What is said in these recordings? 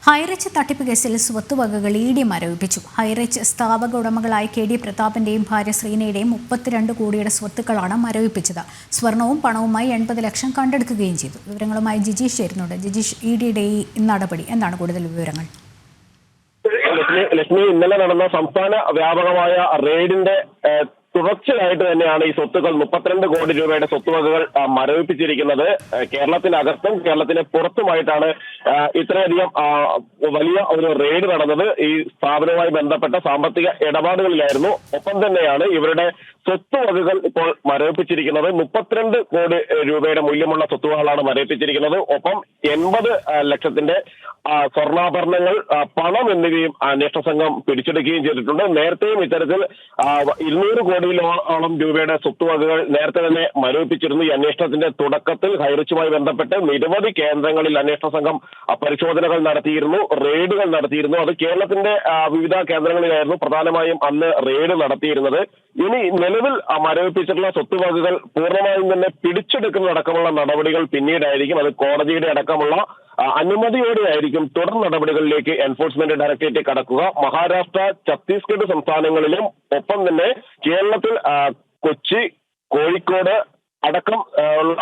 ഹൈറിച്ച് തട്ടിപ്പ് കേസിൽ സ്വത്തുവകകൾ ഇ.ഡി. മരവിപ്പിച്ചു. ഹൈറിച്ച് സ്ഥാപക ഉടമകളായ കെ.ഡി. പ്രതാപന്റെയും ഭാര്യ ശ്രീനയുടെയും 32 കോടിയുടെ സ്വത്തുക്കളാണ് മരവിപ്പിച്ചത്. സ്വർണവും പണവുമായി 80 ലക്ഷം കണ്ടെടുക്കുകയും ചെയ്തു. വിവരങ്ങളുമായി ജിജീഷ് ചേരുന്നുണ്ട്. ജിജീഷ്, ഇ.ഡിയുടെ ഈ നടപടി എന്താണ് കൂടുതൽ വിവരങ്ങൾ? ലക്ഷ്മി, ഇന്നലെ നടന്ന സംസ്ഥാന വ്യാപകമായ റെയ്ഡിന്റെ തുടർച്ചയായിട്ട് തന്നെയാണ് ഈ സ്വത്തുക്കൾ 32 കോടി രൂപയുടെ സ്വത്തുവകകൾ മരവിപ്പിച്ചിരിക്കുന്നത്. കേരളത്തിനകത്തും കേരളത്തിന് പുറത്തുമായിട്ടാണ് ഇത്രയധികം വലിയ ഒരു റെയ്ഡ് നടന്നത്. ഈ സ്ഥാപനവുമായി ബന്ധപ്പെട്ട സാമ്പത്തിക ഇടപാടുകളിലായിരുന്നു. ഒപ്പം തന്നെയാണ് ഇവരുടെ സ്വത്തുവകകൾ ഇപ്പോൾ മരവിപ്പിച്ചിരിക്കുന്നത്. 32 കോടി രൂപയുടെ മൂല്യമുള്ള സ്വത്തുവകകളാണ് മരവിപ്പിച്ചിരിക്കുന്നത്. ഒപ്പം 80 ലക്ഷത്തിന്റെ സ്വർണ്ണാഭരണങ്ങൾ, പണം എന്നിവയും അന്വേഷണ സംഘം പിടിച്ചെടുക്കുകയും ചെയ്തിട്ടുണ്ട്. നേരത്തെയും ഇത്തരത്തിൽ 200 കോടിയോളം രൂപയുടെ സ്വത്തുവകകൾ നേരത്തെ തന്നെ മരവിപ്പിച്ചിരുന്നു. ഈ അന്വേഷണത്തിന്റെ തുടക്കത്തിൽ ഹൈറിച്ചുമായി ബന്ധപ്പെട്ട് നിരവധി കേന്ദ്രങ്ങളിൽ അന്വേഷണ സംഘം പരിശോധനകൾ നടത്തിയിരുന്നു, റെയ്ഡുകൾ നടത്തിയിരുന്നു. അത് കേരളത്തിന്റെ വിവിധ കേന്ദ്രങ്ങളിലായിരുന്നു പ്രധാനമായും അന്ന് റെയ്ഡ് നടത്തിയിരുന്നത്. ഇനി നിലവിൽ മരവിപ്പിച്ചിട്ടുള്ള സ്വത്തുവകകൾ പൂർണ്ണമായും തന്നെ പിടിച്ചെടുക്കുന്നതടക്കമുള്ള നടപടികൾ പിന്നീടായിരിക്കും. അത് കോടതിയുടെ അടക്കമുള്ള അനുമതിയോടെയായിരിക്കും തുടർ നടപടികളിലേക്ക് എൻഫോഴ്സ്മെന്റ് ഡയറക്ടറേറ്റ് കടക്കുക. മഹാരാഷ്ട്ര, ഛത്തീസ്ഗഡ് സംസ്ഥാനങ്ങളിലും ഒപ്പം തന്നെ കേരളത്തിൽ കൊച്ചി, കോഴിക്കോട് അടക്കം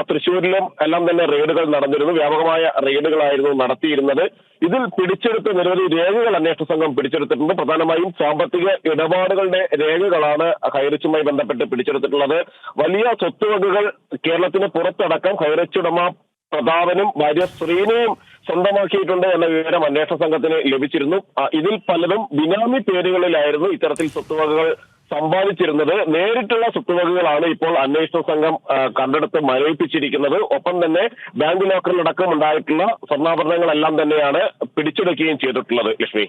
തൃശ്ശൂരിലും എല്ലാം തന്നെ റെയ്ഡുകൾ നടന്നിരുന്നു. വ്യാപകമായ റെയ്ഡുകളായിരുന്നു നടത്തിയിരുന്നത്. ഇതിൽ പിടിച്ചെടുത്ത നിരവധി രേഖകൾ അന്വേഷണ സംഘം പിടിച്ചെടുത്തിട്ടുണ്ട്. പ്രധാനമായും സാമ്പത്തിക ഇടപാടുകളുടെ രേഖകളാണ് ഹൈറിച്ചുമായി ബന്ധപ്പെട്ട് പിടിച്ചെടുത്തിട്ടുള്ളത്. വലിയ സ്വത്തുവകകൾ കേരളത്തിന് പുറത്തടക്കം ഹൈറിച്ച് ഉടമ പ്രതാപനും ഭാര്യ ശ്രീനയും സ്വന്തമാക്കിയിട്ടുണ്ട് എന്ന വിവരം അന്വേഷണ സംഘത്തിന് ലഭിച്ചിരുന്നു. ഇതിൽ പലതും ബിനാമി പേരുകളിലായിരുന്നു ഇത്തരത്തിൽ സ്വത്തുവകകൾ സമ്പാദിച്ചിരുന്നത്. നേരിട്ടുള്ള സ്വത്തുവകകളാണ് ഇപ്പോൾ അന്വേഷണ സംഘം കണ്ടെടുത്ത് മരവിപ്പിച്ചിരിക്കുന്നത്. ഒപ്പം തന്നെ ബാങ്ക് ലോക്കറിലടക്കം ഉണ്ടായിട്ടുള്ള സ്വർണ്ണാഭരണങ്ങളെല്ലാം തന്നെയാണ് പിടിച്ചെടുക്കുകയും ചെയ്തിട്ടുള്ളത്. ലക്ഷ്മി.